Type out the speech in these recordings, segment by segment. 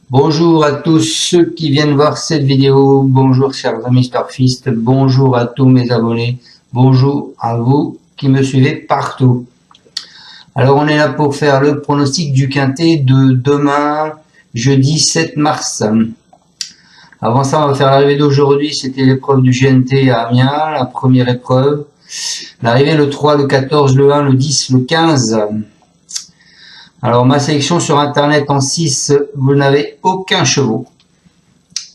Bonjour à tous ceux qui viennent voir cette vidéo, bonjour chers amis Starfist, bonjour à tous mes abonnés, bonjour à vous qui me suivez partout. Alors on est là pour faire le pronostic du quintet de demain, jeudi 7 mars. Avant ça, on va faire l'arrivée d'aujourd'hui, c'était l'épreuve du GNT à Amiens, la première épreuve. L'arrivée le 3, le 14, le 1, le 10, le 15. Alors ma sélection sur internet en 6, vous n'avez aucun chevaux.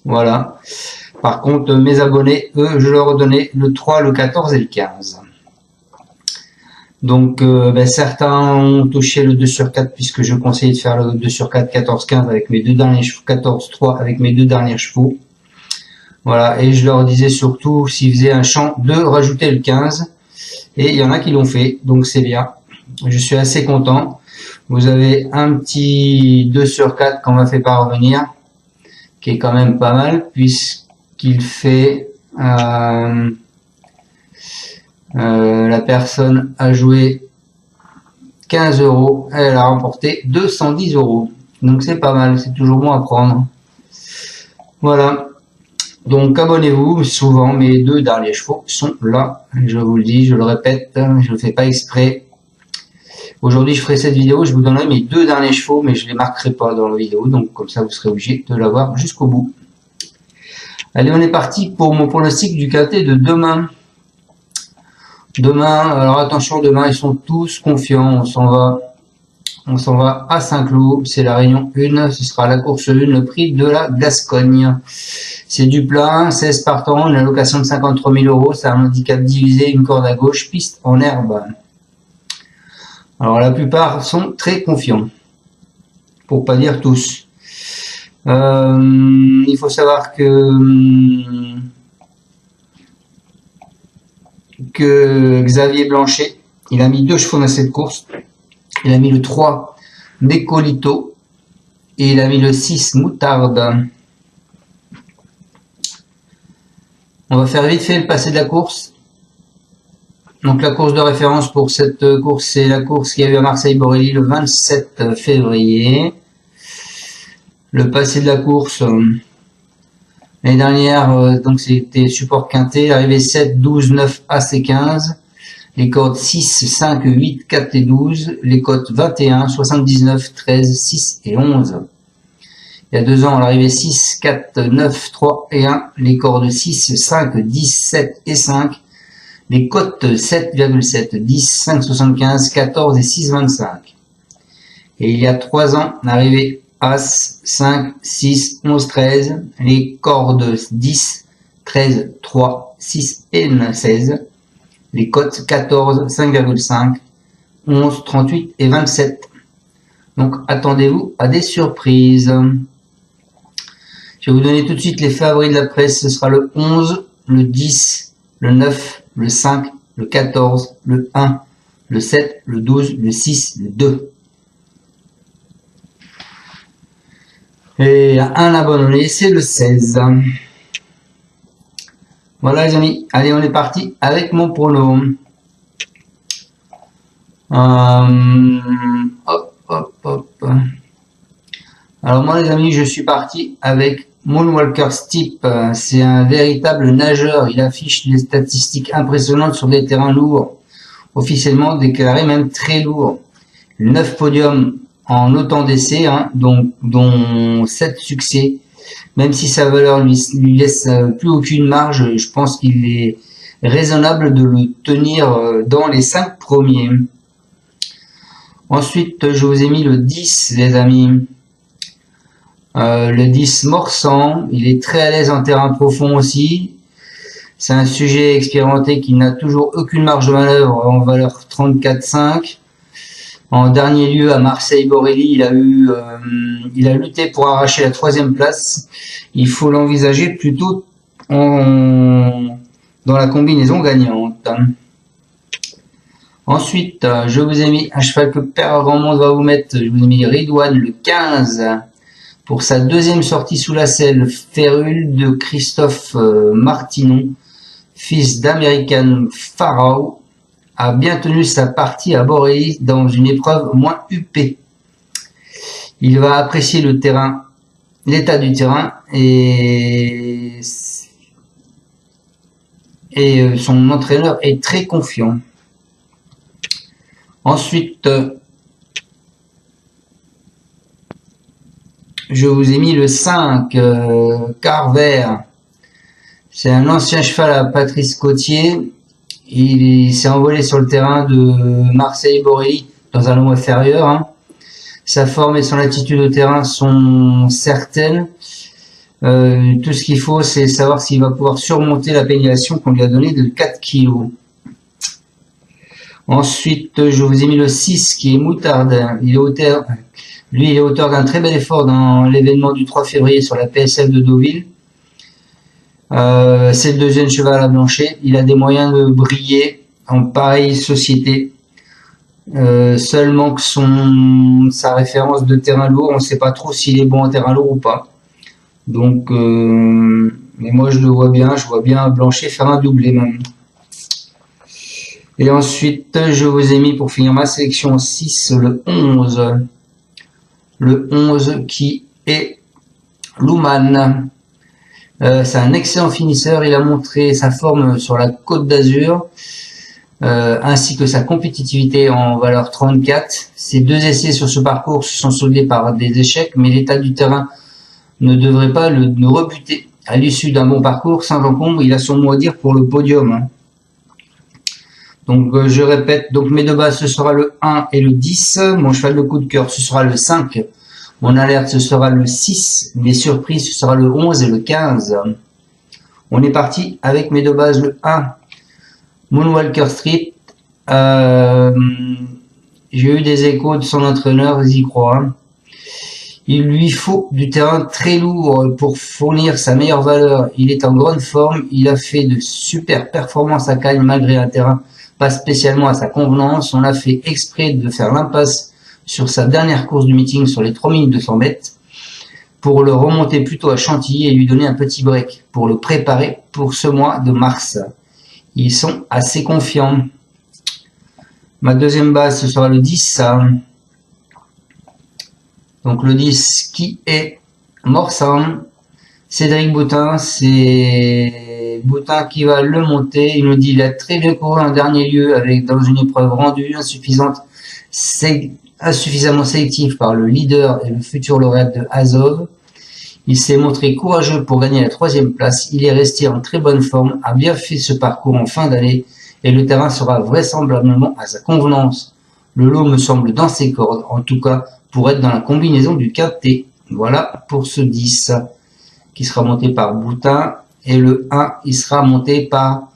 Voilà. Par contre, mes abonnés, eux, je leur ai donné le 3, le 14 et le 15. Donc certains ont touché le 2 sur 4 puisque je conseillais de faire le 2 sur 4, 14, 15 avec mes deux derniers chevaux, 14, 3 avec mes deux derniers chevaux. Voilà, et je leur disais surtout, s'ils faisaient un champ, de rajouter le 15. Et il y en a qui l'ont fait, donc c'est bien. Je suis assez content. Vous avez un petit 2 sur 4 qu'on m'a fait parvenir, qui est quand même pas mal, puisqu'il fait... la personne a joué 15 €, elle a remporté 210 €. Donc c'est pas mal, c'est toujours bon à prendre. Voilà. Donc abonnez-vous, souvent mes deux derniers chevaux sont là. Je vous le dis, je le répète, je le fais pas exprès. Aujourd'hui je ferai cette vidéo, je vous donnerai mes deux derniers chevaux, mais je les marquerai pas dans la vidéo, donc comme ça vous serez obligé de l'avoir jusqu'au bout. Allez, on est parti pour mon pronostic du quintet de demain. Demain, alors attention, demain ils sont tous confiants, on s'en va à Saint-Cloud, c'est la réunion 1, ce sera la course 1, le prix de la Gascogne. C'est du plein, 16 partants, une allocation de 53 000 €, c'est un handicap divisé, une corde à gauche, piste en herbe. Alors la plupart sont très confiants, pour pas dire tous. Il faut savoir que Xavier Blanchet, il a mis deux chevaux dans cette course. Il a mis le 3 Décolito et il a mis le 6 Moutarde. On va faire vite fait le passé de la course. Donc la course de référence pour cette course, c'est la course qu'il y a eu à Marseille-Borelli le 27 février. Le passé de la course, l'année dernière, donc c'était support quintet, arrivée 7, 12, 9, As et 15. Les codes 6, 5, 8, 4 et 12. Les codes 21, 79, 13, 6 et 11. Il y a 2 ans, à l'arrivée 6, 4, 9, 3 et 1. Les cordes 6, 5, 10, 7 et 5. Les cotes 7,7, 10, 5, 75, 14 et 6, 25. Et il y a 3 ans, l'arrivée As, 5, 6, 11, 13. Les cordes 10, 13, 3, 6 et 16. Les cotes 14, 5,5, 11, 38 et 27. Donc attendez-vous à des surprises. Je vais vous donner tout de suite les favoris de la presse. Ce sera le 11, le 10, le 9, le 5, le 14, le 1, le 7, le 12, le 6, le 2. Et un abonné, c'est le 16. Voilà les amis, allez on est parti avec mon prono. Hop. Alors moi les amis, je suis parti avec Moonwalker Steep. C'est un véritable nageur, il affiche des statistiques impressionnantes sur des terrains lourds, officiellement déclarés même très lourds. 9 podiums en autant d'essais, dont 7 succès. Même si sa valeur lui laisse plus aucune marge, je pense qu'il est raisonnable de le tenir dans les 5 premiers. Ensuite, je vous ai mis le 10, les amis. Le 10 Morsan, il est très à l'aise en terrain profond aussi. C'est un sujet expérimenté qui n'a toujours aucune marge de manœuvre en valeur 34,5. En dernier lieu, à Marseille-Borelli, il a lutté pour arracher la 3e place. Il faut l'envisager plutôt dans la combinaison gagnante. Ensuite, je vous ai mis un cheval que Père Grand Monde va vous mettre. Je vous ai mis Ridwan, le 15, pour sa 2e sortie sous la selle. Férule de Christophe Martinon, fils d'American Pharaoh, a bien tenu sa partie à Borelli dans une épreuve moins huppée. Il va apprécier le terrain l'état du terrain et son entraîneur est très confiant. Ensuite, je vous ai mis le 5, Carver. C'est un ancien cheval à Patrice Côtier. Il s'est envolé sur le terrain de Marseille-Borelli dans un lot inférieur. Hein. Sa forme et son attitude au terrain sont certaines. Tout ce qu'il faut, c'est savoir s'il va pouvoir surmonter la pénalisation qu'on lui a donnée de 4 kg. Ensuite, je vous ai mis le 6 qui est Moutarde. Il est auteur d'un très bel effort dans l'événement du 3 février sur la PSF de Deauville. C'est le deuxième cheval à Blanchet. Il a des moyens de briller en pareille société. Seulement que sa référence de terrain lourd, on ne sait pas trop s'il est bon en terrain lourd ou pas. Donc, mais moi je le vois bien, Blanchet faire un doublé même. Et ensuite, je vous ai mis pour finir ma sélection 6, le 11. Le 11 qui est Louman. C'est un excellent finisseur, il a montré sa forme sur la Côte d'Azur, ainsi que sa compétitivité en valeur 34. Ses 2 essais sur ce parcours se sont soldés par des échecs, mais l'état du terrain ne devrait pas le rebuter. À l'issue d'un bon parcours, sans encombre, il a son mot à dire pour le podium. Hein. Donc je répète, donc mes deux bases ce sera le 1 et le 10, mon cheval de coup de cœur ce sera le 5, mon alerte ce sera le 6, mes surprises ce sera le 11 et le 15. On est parti avec mes deux bases, le 1, Moonwalker Street. J'ai eu des échos de son entraîneur, j'y crois. Hein. Il lui faut du terrain très lourd pour fournir sa meilleure valeur. Il est en grande forme, il a fait de super performances à Cagnes malgré un terrain pas spécialement à sa convenance. On a fait exprès de faire l'impasse sur sa dernière course du meeting sur les 3200 mètres pour le remonter plutôt à Chantilly et lui donner un petit break pour le préparer pour ce mois de mars. Ils sont assez confiants. Ma deuxième base, ce sera le 10. Donc le 10 qui est Morsan. Cédric Boutin, c'est Boutin qui va le monter. Il nous dit il a très bien couru en dernier lieu avec dans une épreuve rendue insuffisamment sélective par le leader et le futur lauréat de Azov. Il s'est montré courageux pour gagner la 3e place. Il est resté en très bonne forme, a bien fait ce parcours en fin d'année et le terrain sera vraisemblablement à sa convenance. Le lot me semble dans ses cordes, en tout cas pour être dans la combinaison du quintet. Voilà pour ce 10 qui sera monté par Boutin et le 1 il sera monté par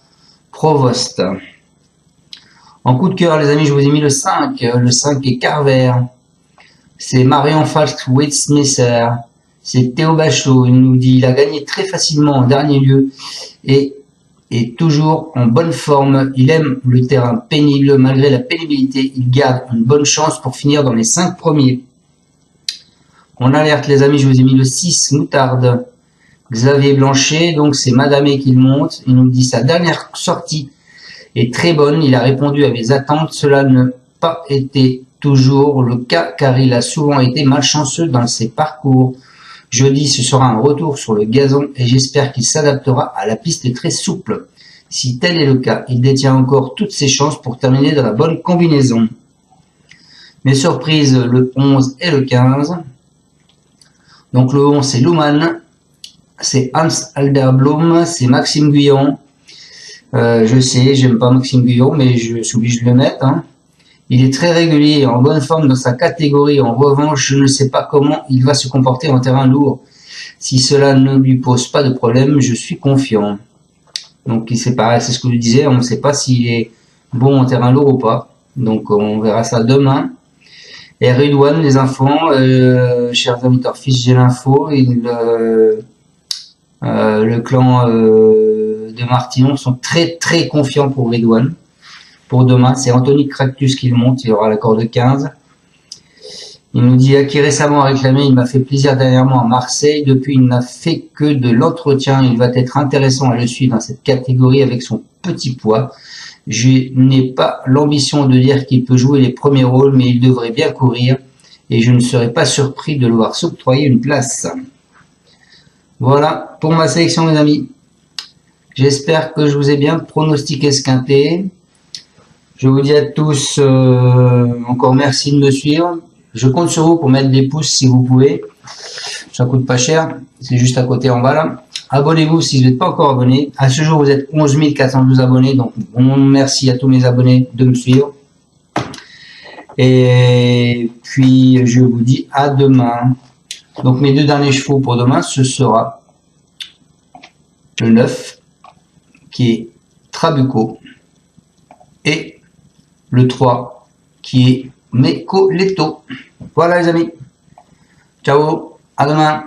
Provost. En coup de cœur les amis, je vous ai mis le 5. Le 5 est Carver. C'est Marion Falk-Witsmesser. C'est Théo Bachelot. Il nous dit il a gagné très facilement en dernier lieu et est toujours en bonne forme. Il aime le terrain pénible. Malgré la pénibilité, il garde une bonne chance pour finir dans les 5 premiers. On alerte les amis, je vous ai mis le 6, Moutarde. Xavier Blanchet, donc c'est Madame qui le monte. Il nous dit sa dernière sortie est très bonne. Il a répondu à mes attentes. Cela n'a pas été toujours le cas car il a souvent été malchanceux dans ses parcours. Jeudi, ce sera un retour sur le gazon et j'espère qu'il s'adaptera à la piste très souple. Si tel est le cas, il détient encore toutes ses chances pour terminer dans la bonne combinaison. Mes surprises, le 11 et le 15. Donc le 11, c'est Luhmann, c'est Hans Alderblom, c'est Maxime Guyon. Je sais, j'aime pas Maxime Guyon, mais je suis obligé de le mettre. Hein. Il est très régulier et en bonne forme dans sa catégorie. En revanche, je ne sais pas comment il va se comporter en terrain lourd. Si cela ne lui pose pas de problème, je suis confiant. Donc c'est pareil, c'est ce que je disais, on ne sait pas s'il est bon en terrain lourd ou pas. Donc on verra ça demain. Et Redouane, les enfants, chers amis Torfis, j'ai l'info. Le clan de Martillon sont très très confiants pour Redouane. Pour demain, c'est Anthony Cractus qui le monte, il aura l'accord de 15. Il nous dit qui récemment a réclamé, il m'a fait plaisir dernièrement à Marseille, depuis il n'a fait que de l'entretien, il va être intéressant à le suivre dans cette catégorie avec son petit poids. Je n'ai pas l'ambition de dire qu'il peut jouer les premiers rôles, mais il devrait bien courir et je ne serais pas surpris de le voir s'octroyer une place. Voilà pour ma sélection, les amis. J'espère que je vous ai bien pronostiqué ce quintet. Je vous dis à tous encore merci de me suivre. Je compte sur vous pour mettre des pouces si vous pouvez. Ça coûte pas cher. C'est juste à côté en bas là. Abonnez-vous si vous n'êtes pas encore abonné. À ce jour, vous êtes 11 412 abonnés. Donc, bon, merci à tous mes abonnés de me suivre. Et puis, je vous dis à demain. Donc, mes deux derniers chevaux pour demain, ce sera le 9, qui est Trabuco, et le 3, qui est Mecoletto. Voilà les amis. Ciao, à demain.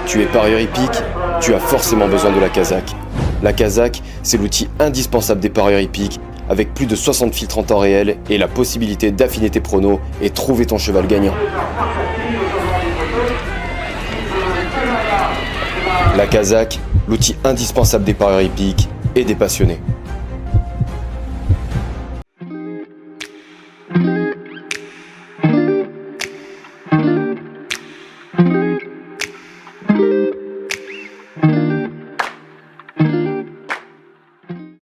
Tu es parieur hippique, tu as forcément besoin de la Kazakh. La Kazakh, c'est l'outil indispensable des parieurs hippiques, avec plus de 60 filtres en temps réel et la possibilité d'affiner tes pronos et trouver ton cheval gagnant. La Kazakh, l'outil indispensable des parieurs hippiques et des passionnés.